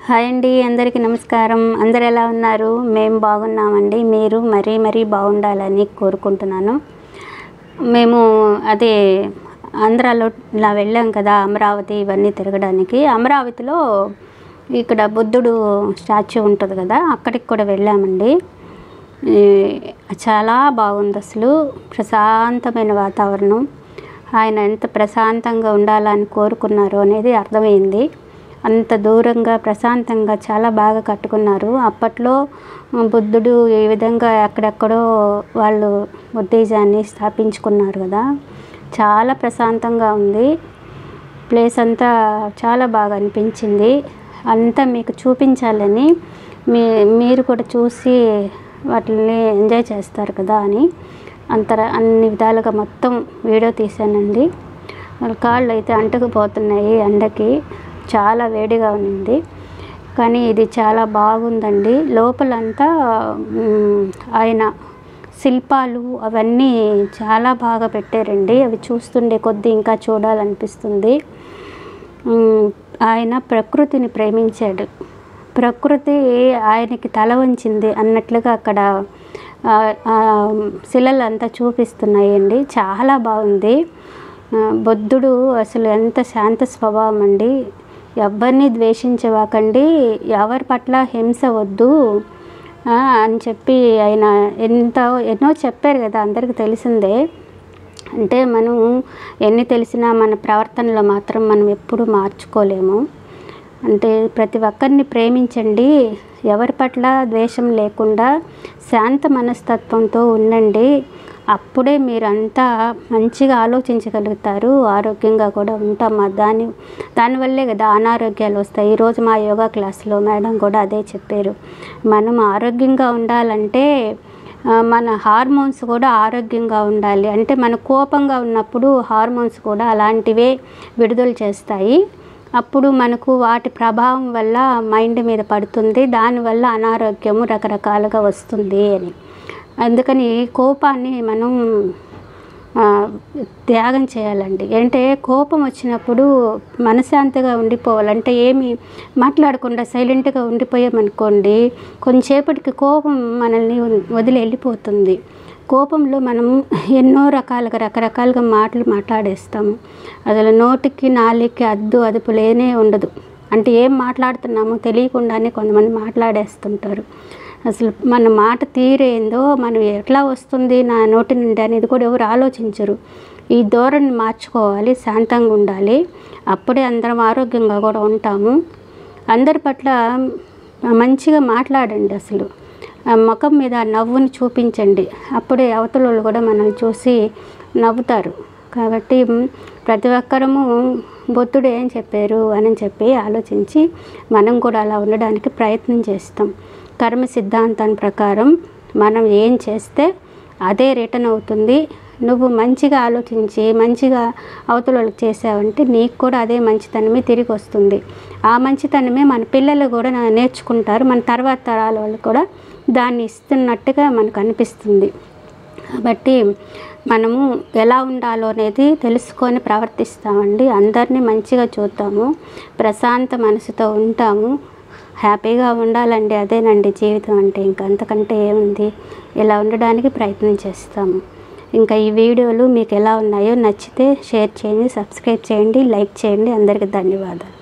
Hi అండి, అందరికీ నమస్కారం. అందరు ఎలా ఉన్నారు? మేము బాగున్నామండి. మీరు మరీ బాగుండాలని కోరుకుంటున్నాను. మేము అదే ఆంధ్రాలో ఇలా వెళ్ళాం కదా, అమరావతి ఇవన్నీ తిరగడానికి. అమరావతిలో ఇక్కడ బుద్ధుడు స్టాచ్యూ ఉంటుంది కదా, అక్కడికి కూడా వెళ్ళామండి. చాలా బాగుంది. అసలు ప్రశాంతమైన వాతావరణం. ఆయన ఎంత ప్రశాంతంగా ఉండాలని కోరుకున్నారు అనేది అర్థమైంది. అంత దూరంగా ప్రశాంతంగా చాలా బాగా కట్టుకున్నారు. అప్పట్లో బుద్ధుడు ఈ విధంగా ఎక్కడెక్కడో వాళ్ళు బుద్ధిజాన్ని స్థాపించుకున్నారు కదా, చాలా ప్రశాంతంగా ఉంది. ప్లేస్ అంతా చాలా బాగా అనిపించింది. అంతా మీకు చూపించాలని మీరు కూడా చూసి వాటిని ఎంజాయ్ చేస్తారు కదా అని అన్ని విధాలుగా మొత్తం వీడియో తీశానండి. కాళ్ళు అయితే అంటుకుపోతున్నాయి ఎండకి, చాలా వేడిగా ఉంది. కానీ ఇది చాలా బాగుందండి. లోపలంతా ఆయన శిల్పాలు అవన్నీ చాలా బాగా పెట్టారండి. అవి చూస్తుండే కొద్దీ ఇంకా చూడాలనిపిస్తుంది. ఆయన ప్రకృతిని ప్రేమించాడు. ప్రకృతి ఆయనకి తల వంచింది అన్నట్లుగా అక్కడ శిలలు అంతా చూపిస్తున్నాయండి. చాలా బాగుంది. బుద్ధుడు అసలు ఎంత శాంత స్వభావం అండి. ఎవరిని ద్వేషించవాకండి, ఎవరి పట్ల హింస వద్దు అని చెప్పి ఆయన ఎన్నో చెప్పారు కదా, అందరికీ తెలిసిందే. అంటే మనం ఎన్ని తెలిసినా మన ప్రవర్తనలో మాత్రం మనం ఎప్పుడూ మార్చుకోలేము. అంటే ప్రతి ఒక్కరిని ప్రేమించండి, ఎవరి పట్ల ద్వేషం లేకుండా శాంత మనస్తత్వంతో ఉండండి. అప్పుడే మీరంతా మంచిగా ఆలోచించగలుగుతారు, ఆరోగ్యంగా కూడా ఉంటాం. దానివల్లే కదా అనారోగ్యాలు వస్తాయి. ఈరోజు మా యోగా క్లాస్లో మేడం కూడా అదే చెప్పారు. మనం ఆరోగ్యంగా ఉండాలంటే మన హార్మోన్స్ కూడా ఆరోగ్యంగా ఉండాలి. అంటే మన కోపంగా ఉన్నప్పుడు హార్మోన్స్ కూడా అలాంటివే విడుదల చేస్తాయి. అప్పుడు మనకు వాటి ప్రభావం వల్ల మైండ్ మీద పడుతుంది, దానివల్ల అనారోగ్యము రకరకాలుగా వస్తుంది అని. అందుకని కోపాన్ని మనం త్యాగం చేయాలండి. అంటే కోపం వచ్చినప్పుడు మనశ్శాంతిగా ఉండిపోవాలంటే ఏమి మాట్లాడకుండా సైలెంట్గా ఉండిపోయామనుకోండి, కొంచెంసేపటికి కోపం మనల్ని వదిలి వెళ్ళిపోతుంది. కోపంలో మనం ఎన్నో రకరకాలుగా మాటలు మాట్లాడేస్తాము. అసలు నోటికి నాలుగుకి అదుపు లేనే ఉండదు. అంటే ఏం మాట్లాడుతున్నామో తెలియకుండానే కొంతమంది మాట్లాడేస్తుంటారు. అసలు మన మాట తీరేందో, మనం ఎట్లా వస్తుంది నా నోటి నుండి అనేది కూడా ఎవరు ఆలోచించరు. ఈ ధోరణిని మార్చుకోవాలి, శాంతంగా ఉండాలి. అప్పుడే అందరం ఆరోగ్యంగా కూడా ఉంటాము. అందరి పట్ల మంచిగా మాట్లాడండి. అసలు ముఖం మీద నవ్వుని చూపించండి. అప్పుడే అవతల వాళ్ళు కూడా మనల్ని చూసి నవ్వుతారు. కాబట్టి ప్రతి ఒక్కరము బుద్ధుడు ఏం చెప్పారు అని చెప్పి ఆలోచించి మనం కూడా అలా ఉండడానికి ప్రయత్నం చేస్తాం. కర్మ సిద్ధాంతాన్ని ప్రకారం మనం ఏం చేస్తే అదే రిటర్న్ అవుతుంది. నువ్వు మంచిగా ఆలోచించి మంచిగా అవతల వాళ్ళకి చేసావంటే నీకు కూడా అదే మంచితనమే తిరిగి వస్తుంది. ఆ మంచితనమే మన పిల్లలు కూడా నేర్చుకుంటారు. మన తర్వాత తరాల వాళ్ళు కూడా దాన్ని ఇస్తున్నట్టుగా మనకు అనిపిస్తుంది. కాబట్టి మనము ఎలా ఉండాలో అనేది తెలుసుకొని ప్రవర్తిస్తామండి. అందరినీ మంచిగా చూద్దాము, ప్రశాంత మనసుతో ఉంటాము, హ్యాపీగా ఉండాలండి. అదేనండి జీవితం అంటే. ఇంకా అంతకంటే ఏముంది. ఇలా ఉండడానికి ప్రయత్నం చేస్తాము. ఇంకా ఈ వీడియోలు మీకు ఎలా ఉన్నాయో నచ్చితే షేర్ చేయండి, సబ్స్క్రైబ్ చేయండి, లైక్ చేయండి. అందరికీ ధన్యవాదాలు.